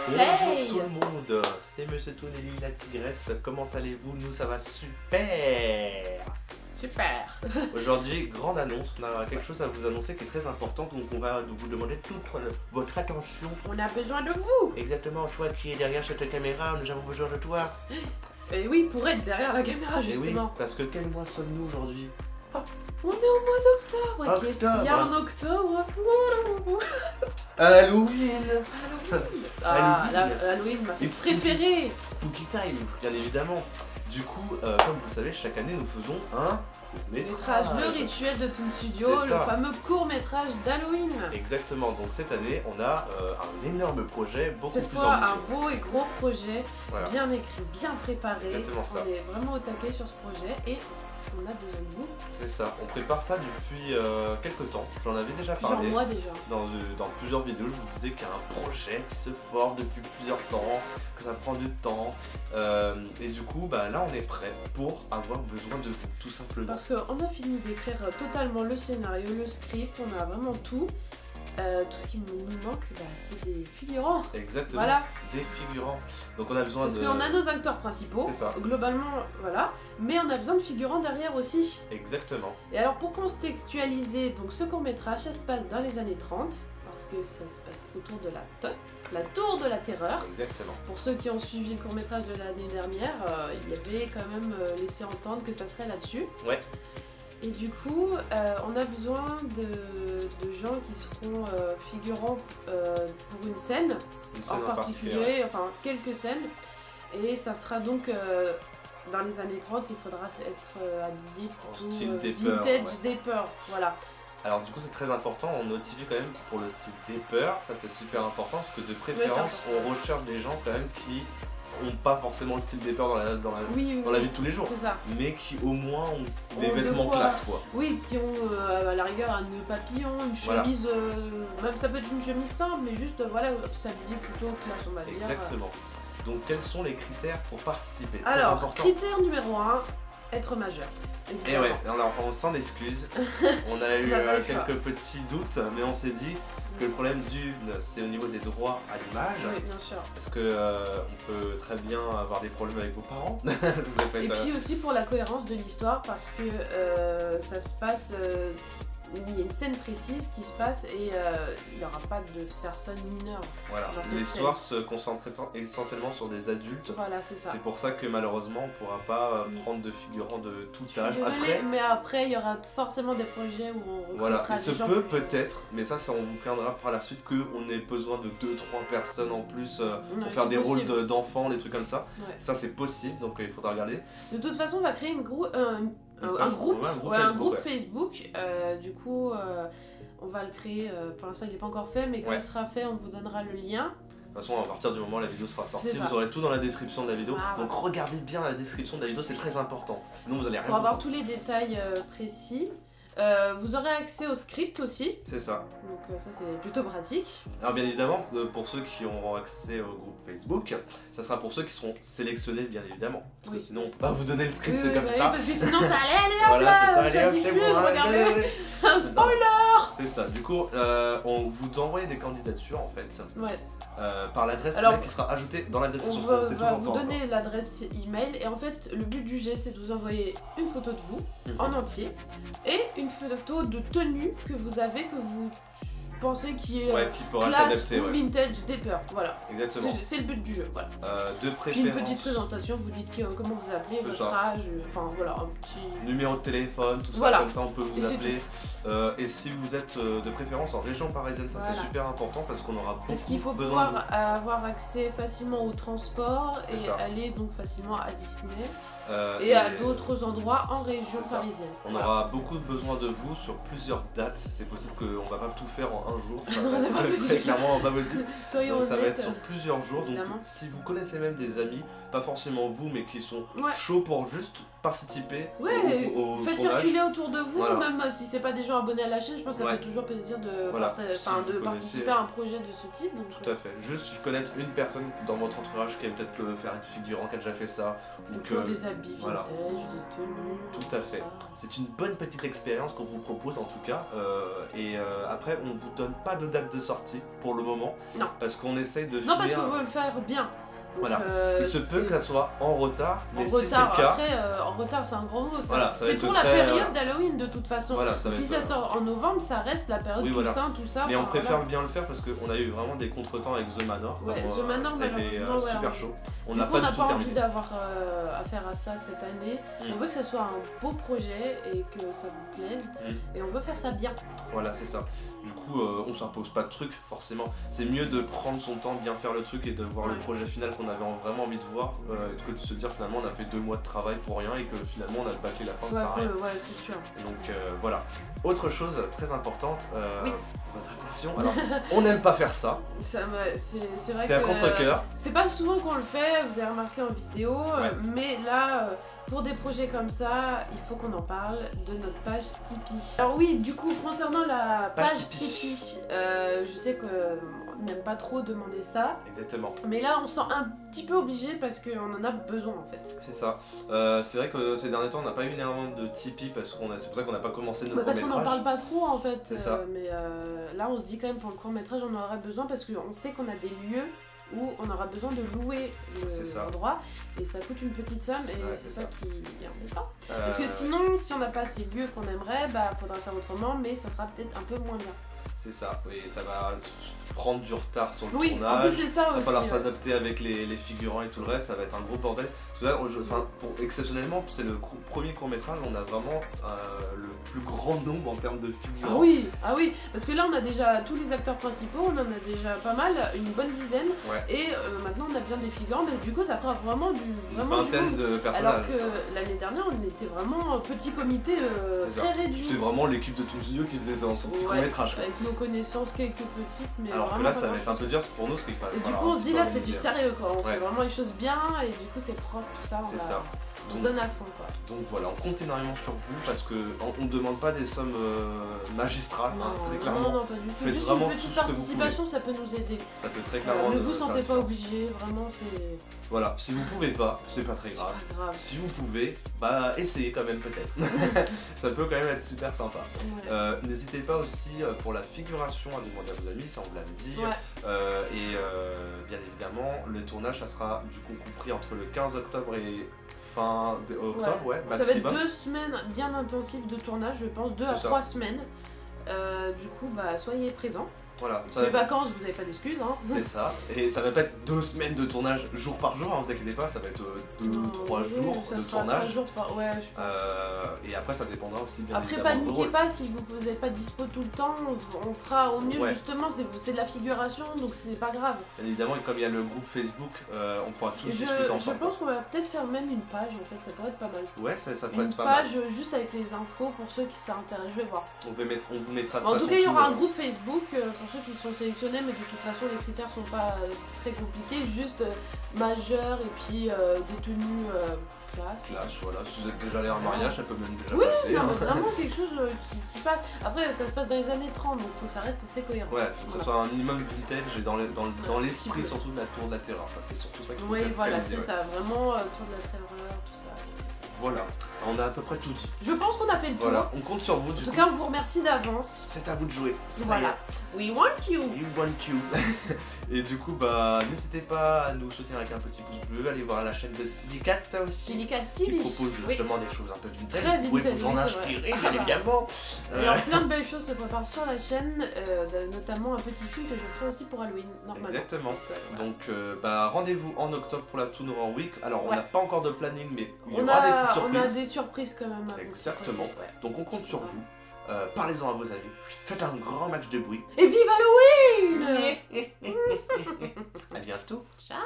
Bonjour Hey tout le monde, c'est Monsieur Tonelli, la tigresse, comment allez-vous? Nous ça va super. Super. Aujourd'hui, grande annonce, on a quelque chose à vous annoncer qui est très important, donc on va vous demander toute votre attention. On a besoin de vous. Exactement, toi qui es derrière cette caméra, nous avons besoin de toi. Et oui, pour être derrière la caméra Et oui, justement. parce que quel mois sommes-nous aujourd'hui? On est au mois d'octobre. Qu'est-ce qu'il y a en Octobre. octobre? Halloween. Ah, Halloween. Halloween, ma fête It's préférée. Spooky time, bien évidemment. Du coup, comme vous le savez, chaque année nous faisons un Métrage, le rituel de Toon Studio, C'est le ça. fameux court-métrage d'Halloween. Exactement, donc cette année on a un énorme projet, beaucoup Cette plus fois, ambitieux. un beau et gros projet, Voilà. bien écrit, bien préparé. C'est exactement ça. On est vraiment au taquet sur ce projet et on a besoin de vous. C'est ça, on prépare ça depuis quelques temps, j'en avais déjà Plusieurs parlé. mois déjà. Dans plusieurs vidéos, je vous disais qu'il y a un projet qui se forme depuis plusieurs temps, que ça prend du temps. Et du coup, bah, là on est prêt pour avoir besoin de vous, tout simplement. Parce qu'on a fini d'écrire totalement le scénario, le script, on a vraiment tout. Tout ce qui nous manque, bah, c'est des figurants. Exactement, Voilà. des figurants. Donc on a besoin Parce de... qu'on a nos acteurs principaux, C'est ça. globalement, voilà. Mais on a besoin de figurants derrière aussi. Exactement. Et alors pour contextualiser, donc ce court-métrage, ça se passe dans les années 30. Parce que ça se passe autour de la TOT, la Tour de la Terreur. Exactement. Pour ceux qui ont suivi le court-métrage de l'année dernière, il y avait quand même laissé entendre que ça serait là-dessus. Ouais. Et du coup, on a besoin de gens qui seront figurants pour une scène, Une scène en particulier, enfin quelques scènes. Et ça sera donc dans les années 30, il faudra être habillé En plutôt style Dapper, vintage ouais. Dapper, voilà. Alors du coup c'est très important, on notifie quand même pour le style Dapper, ça c'est super important parce que de préférence Ouais, on recherche des gens quand même qui n'ont pas forcément le style Dapper dans la Oui, vie de tous les jours, c'est ça. mais qui au moins ont des Ont de vêtements quoi. classe quoi. Oui, qui ont à la rigueur un nœud papillon, une Voilà. chemise, même ça peut être une chemise simple, mais juste voilà, s'habiller plutôt classe on va dire. Exactement. Donc quels sont les critères pour participer? Très Alors, important. critère numéro 1, être majeur. Et évidemment. ouais, alors on s'en excuse, on a eu On n'a pas eu le choix. quelques petits doutes, mais on s'est dit que le problème c'est au niveau des droits à l'image. Oui, bien sûr. Parce que on peut très bien avoir des problèmes avec vos parents. Ça peut Et être, puis aussi pour la cohérence de l'histoire, parce que ça se passe, il y a une scène précise qui se passe et il n'y aura pas de personnes mineures. voilà, dans cette l'histoire se concentre essentiellement sur des adultes. Voilà, c'est ça. C'est pour ça que malheureusement on pourra pas prendre de figurants de tout âge. Désolée, Après, mais après il y aura forcément des projets où on voilà, recrutera il se des gens peut pour- peut-être, mais ça on vous plaindra par la suite qu'on ait besoin de 2-3 personnes en plus Ouais, pour faire c'est des possible. rôles d'enfants, des trucs comme ça. Ouais. Ça c'est possible, donc il faudra regarder. De toute façon, on va créer un groupe, Ouais, un groupe ouais. Facebook. Du coup, on va le créer. Pour l'instant, il n'est pas encore fait, mais quand Ouais. il sera fait, on vous donnera le lien. De toute façon, à partir du moment où la vidéo sera sortie, C'est ça. vous aurez tout dans la description de la vidéo. Ah, Donc regardez bien la description de la vidéo, c'est très important. Sinon vous allez rien Pour avoir comprendre. tous les détails précis. Vous aurez accès au script aussi. C'est ça. Donc ça, c'est plutôt pratique. Alors bien évidemment, pour ceux qui auront accès au groupe Facebook, ça sera pour ceux qui seront sélectionnés bien évidemment. Parce que Oui. sinon on peut pas vous donner le script Oui, comme bah ça. oui, parce que sinon, ça allait aller hop Voilà, c'est ça, là, allez, ça hop, c'est diffuse, bon, regardez. allez. Un spoiler. C'est ça, du coup, on vous envoie des candidatures en fait, Ouais. par l'adresse Alors, email qui sera ajoutée dans la On description. va, C'est va toujours vous pas donner l'adresse email et en fait le but du jet c'est de vous envoyer une photo de vous encore. en entier et une photo de tenue que vous avez que vous pensez qui est Ouais, qui pourra être classe adapté, ou ouais. vintage Dapper, voilà. Exactement. C'est le but du jeu, voilà. De Puis une préférence. petite présentation, vous dites comment vous appelez, C'est votre ça. âge, enfin voilà, un petit... Numéro de téléphone, tout ça, Voilà. comme ça on peut vous Et c'est appeler. Et si vous êtes de préférence en région parisienne, ça Voilà. c'est super important parce qu'on aura Parce qu'il faut beaucoup besoin de vous. pouvoir avoir accès facilement au transport C'est et ça. aller donc facilement à Disney Euh, et à d'autres endroits en région C'est ça. parisienne. On Voilà. aura beaucoup besoin de vous sur plusieurs dates. C'est possible qu'on va pas tout faire en un jour. Ça Non, va c'est être pas très, possible. clairement pas possible. Soyons Donc ça va honnêtes. être sur plusieurs jours. Donc Évidemment. si vous connaissez même des amis, pas forcément vous, mais qui sont Ouais. chauds pour juste participer Ouais, au faites tournage. circuler autour de vous, Voilà. même si c'est pas des gens abonnés à la chaîne, je pense que ça Ouais. fait toujours plaisir de, Voilà. Si vous de connaissez- participer à un projet de ce type. Donc, Tout à fait. Juste connaître une personne dans votre entourage qui aime peut-être faire une figurant, qui a déjà fait ça. Ou autour des habits voilà. vintage, des tenues. Tout à fait. ça. C'est une bonne petite expérience qu'on vous propose en tout cas. Après, on vous donne pas de date de sortie pour le moment. Non. Parce qu'on essaye de Non, parce finir- qu'on veut le faire bien. Donc, Voilà. Il se peut que ça soit en retard, en mais si c'est retard, le cas, après, en retard c'est un grand mot. Voilà, ça va c'est être pour la très, période d'Halloween de toute façon. voilà, ça Donc, va si être, ça sort en novembre, ça reste la période Oui, voilà. Toussaint, tout ça. mais on enfin, préfère voilà. bien le faire parce qu'on a eu vraiment des contretemps avec The Manor. Ouais, Vraiment, The Manor, c'était malheureusement, ouais, super on- chaud. On Du n'a coup, pas on n'a du tout pas envie terminé. d'avoir affaire à ça cette année. Mm. On veut que ça soit un beau projet et que ça vous plaise. Mm. Et on veut faire ça bien. Voilà, c'est ça. Du coup, on s'impose pas de trucs, forcément. C'est mieux de prendre son temps, bien faire le truc et de voir le Ouais. projet final qu'on avait vraiment envie de voir. Que de se dire finalement on a fait 2 mois de travail pour rien et que finalement on a bâclé la fin, ça Ouais, sert à rien. ouais, c'est sûr. Donc voilà. Autre chose très importante, Oui. votre attention. Alors, on n'aime pas faire ça. C'est vrai C'est à que contre-cœur. c'est pas souvent qu'on le fait, vous avez remarqué en vidéo, Ouais. mais là, pour des projets comme ça, il faut qu'on en parle de notre page Tipeee. Alors oui, du coup, concernant la Page page Tipeee. Tipeee, je sais qu'on n'aime pas trop demander ça, Exactement. mais là, on se sent un petit peu obligé parce qu'on en a besoin en fait. C'est ça. C'est vrai que ces derniers temps, on n'a pas eu énormément de Tipeee parce qu'on c'est pour ça qu'on n'a pas commencé nos Bah, parce qu'on n'en courts-métrages. parle pas trop en fait, C'est ça. mais là, on se dit quand même pour le court-métrage, on en aurait besoin parce qu'on sait qu'on a des lieux où on aura besoin de louer C'est ça. l'endroit et ça coûte une petite somme et Ouais, c'est c'est ça ça. qui est embêtant. Parce que Ouais. sinon, si on n'a pas ces lieux qu'on aimerait, bah faudra faire autrement, mais ça sera peut-être un peu moins bien. C'est ça. Et ça va prendre du retard sur le Oui, en tournage. plus c'est ça Il va aussi. falloir ouais. s'adapter avec les figurants et tout le reste, ça va être un gros bordel. Parce que là, exceptionnellement, c'est le premier court-métrage, on a vraiment le plus grand nombre en termes de figurants. Ah oui, parce que là on a déjà tous les acteurs principaux, on en a déjà pas mal, une bonne dizaine, Ouais. et maintenant on a bien des figurants, mais du coup ça fera vraiment du Une monde. vingtaine de personnages. Alors que l'année dernière on était vraiment un petit comité C'est très ça. réduit. C'était vraiment l'équipe de Toon Studio qui faisait son petit Ouais, court-métrage. quoi. avec nos connaissances quelques petites, mais Alors que vraiment là, pas ça va être un grand-chose. peu dur pour nous, parce qu'il va Et du falloir coup, un on se petit dit peu là, c'est du organiser. sérieux quoi. On Ouais. fait vraiment les choses bien et du coup, c'est propre, tout ça. C'est ça. On Donc, donne à fond quoi. donc voilà, on compte énormément sur vous parce que on ne demande pas des sommes magistrales, hein, très clairement. non, pas du tout. Faites Juste vraiment une tout petite ce que vous participation, ça peut nous aider. Ça peut très clairement. Ne vous faire sentez la pas différence. obligé, vraiment, c'est Voilà, si vous pouvez pas, c'est pas très c'est grave. pas grave. Si vous pouvez, bah essayez quand même peut-être. Ça peut quand même être super sympa. Ouais. N'hésitez pas aussi pour la figuration à demander à vos amis, ça on vous l'avait dit. Ouais. Bien évidemment, le tournage ça sera du coup compris entre le 15 octobre et fin octobre, ouais, Ça va être maximum. 2 semaines bien intensives de tournage, je pense, 2 à C'est ça. 3 semaines. Du coup, bah, soyez présents. Voilà, C'est les vacances, vous avez pas d'excuses. Hein. c'est ça. Et ça va pas être 2 semaines de tournage jour par jour, hein, vous inquiétez pas, ça va être 2 ou 3 jours ça de sera tournage. 3 jours par... Ouais, je pense. Et après ça dépendra aussi bien Après, évidemment de vos paniquez rôles. pas si vous n'êtes pas dispo tout le temps, on fera au mieux Ouais. justement, c'est de la figuration donc c'est pas grave. Bien évidemment, et comme il y a le groupe Facebook, on pourra tous Et discuter je ensemble. pense qu'on va peut-être faire même une page en fait, ça pourrait être pas mal. Ouais, ça peut Une être pas mal. page juste avec les infos pour ceux qui s'intéressent, je vais voir. On vous mettra de En tout façon cas, il y aura un tout, groupe Facebook pour ceux qui sont sélectionnés, mais de toute façon, les critères sont pas très compliqués, juste majeur et puis des tenues classe. classe, voilà. Si vous êtes déjà allé à un mariage, ça peut même déjà Oui, passer. non, hein. mais vraiment quelque chose qui passe. Après, ça se passe dans les années 30, donc il faut que ça reste assez cohérent. Ouais, faut que ça Voilà. soit un minimum vintage et dans l'esprit petit peu. surtout de la tour de la terreur. Enfin, c'est surtout ça qu'il faut Oui, voilà, capitaliser, c'est ouais. ça, vraiment tour de la terreur, tout ça. Voilà, on a à peu près tout dit. Je pense qu'on a fait le tour. Voilà, on compte sur vous En du tout coup. cas, on vous remercie d'avance. C'est à vous de jouer. Ça y Voilà. We want you. est. We want you. Et du coup, bah, n'hésitez pas à nous soutenir avec un petit pouce bleu. Allez voir la chaîne de Silicate aussi. Silicate Qui TV. propose Oui. justement des choses un peu vintage. Très Vous pouvez vintage, vous en oui, c'est inspirer, vrai. bien évidemment. Alors, plein de belles choses se préparent sur la chaîne, notamment un petit film que je ferai aussi pour Halloween, normalement. Exactement. Voilà. Donc, bah, rendez-vous en octobre pour la Toon Horror Week. Alors, on Ouais. n'a pas encore de planning, mais il y On aura des petites a surprises. des surprises quand même. à vous Exactement. proposer, ouais. Donc, on compte sur vous. Parlez-en à vos amis. Faites un grand match de bruit. Et vive Halloween. À bientôt. Ciao.